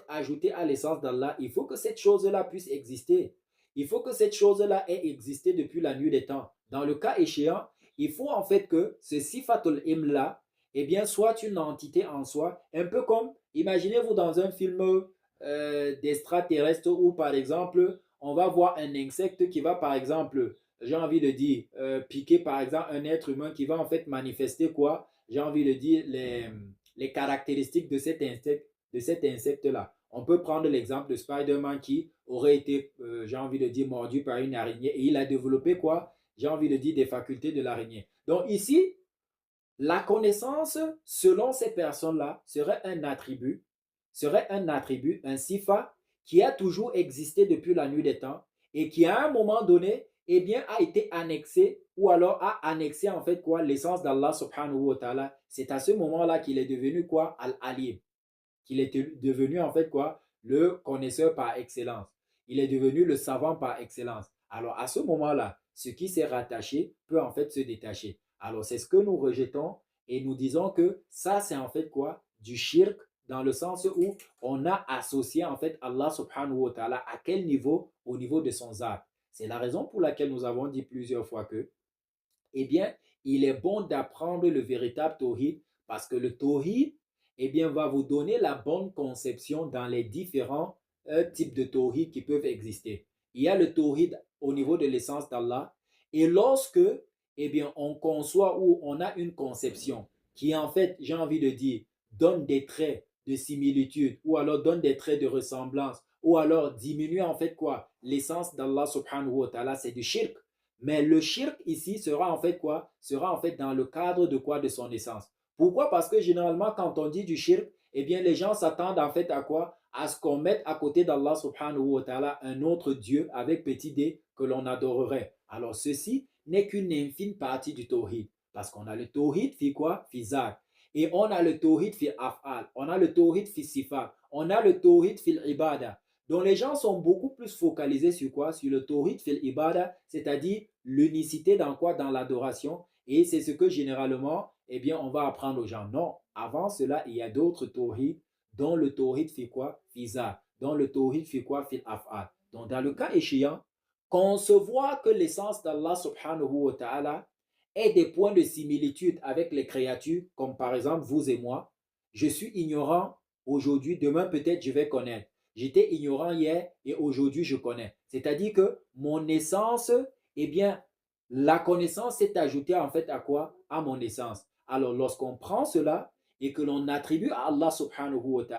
ajoutée à l'essence d'Allah, il faut que cette chose-là puisse exister. Il faut que cette chose-là ait existé depuis la nuit des temps. Dans le cas échéant, il faut en fait que ce sifatul imla, eh bien, soit une entité en soi, un peu comme, imaginez-vous dans un film d'extraterrestres où, par exemple, on va voir un insecte qui va, par exemple, j'ai envie de dire, piquer, par exemple, un être humain qui va en fait manifester quoi? J'ai envie de dire les caractéristiques de cet insecte-là. On peut prendre l'exemple de Spider-Man qui aurait été, j'ai envie de dire, mordu par une araignée et il a développé quoi? J'ai envie de dire des facultés de l'araignée. Donc ici, la connaissance, selon ces personnes-là, serait un attribut, un sifa, qui a toujours existé depuis la nuit des temps et qui, à un moment donné, eh bien, a été annexé ou alors a annexé en fait quoi, l'essence d'Allah subhanahu wa ta'ala. C'est à ce moment-là qu'il est devenu quoi, Al-Alim, qu'il est devenu en fait quoi, le connaisseur par excellence. Il est devenu le savant par excellence. Alors à ce moment-là, ce qui s'est rattaché peut en fait se détacher. Alors c'est ce que nous rejetons et nous disons que ça c'est en fait quoi? Du shirk dans le sens où on a associé en fait Allah subhanahu wa ta'ala à quel niveau? Au niveau de son zat. C'est la raison pour laquelle nous avons dit plusieurs fois que, eh bien, il est bon d'apprendre le véritable tawhid parce que le tawhid, eh bien, va vous donner la bonne conception dans les différents types de tawhid qui peuvent exister. Il y a le tawhid au niveau de l'essence d'Allah et lorsque, eh bien, on conçoit ou on a une conception qui, en fait, j'ai envie de dire, donne des traits de similitude ou alors donne des traits de ressemblance ou alors diminue en fait quoi? L'essence d'Allah subhanahu wa ta'ala, c'est du shirk. Mais le shirk ici sera en fait quoi? Sera en fait dans le cadre de quoi? De son essence. Pourquoi? Parce que généralement, quand on dit du shirk, eh bien, les gens s'attendent en fait à quoi? À ce qu'on mette à côté d'Allah subhanahu wa ta'ala un autre Dieu avec petit d que l'on adorerait. Alors, ceci n'est qu'une infime partie du tawhid. Parce qu'on a le tawhid fi quoi? Fi zat. Et on a le tawhid fi af'al. On a le tawhid fi sifat. On a le tawhid fi ibada. Donc les gens sont beaucoup plus focalisés sur quoi? Sur le tawhid fil ibada, c'est-à-dire l'unicité dans quoi? Dans l'adoration. Et c'est ce que généralement, eh bien, on va apprendre aux gens. Non, avant cela, il y a d'autres tawhid, dont le tawhid fait quoi? Fiza, dont le tawhid fait quoi? Fil af'al. Donc dans le cas échéant, concevoir que l'essence d'Allah subhanahu wa ta'ala ait des points de similitude avec les créatures, comme par exemple vous et moi, je suis ignorant aujourd'hui, demain peut-être je vais connaître. J'étais ignorant hier et aujourd'hui je connais. C'est-à-dire que mon essence, eh bien, la connaissance s'est ajoutée en fait à quoi? À mon essence. Alors lorsqu'on prend cela et que l'on attribue à Allah subhanahu wa ta'ala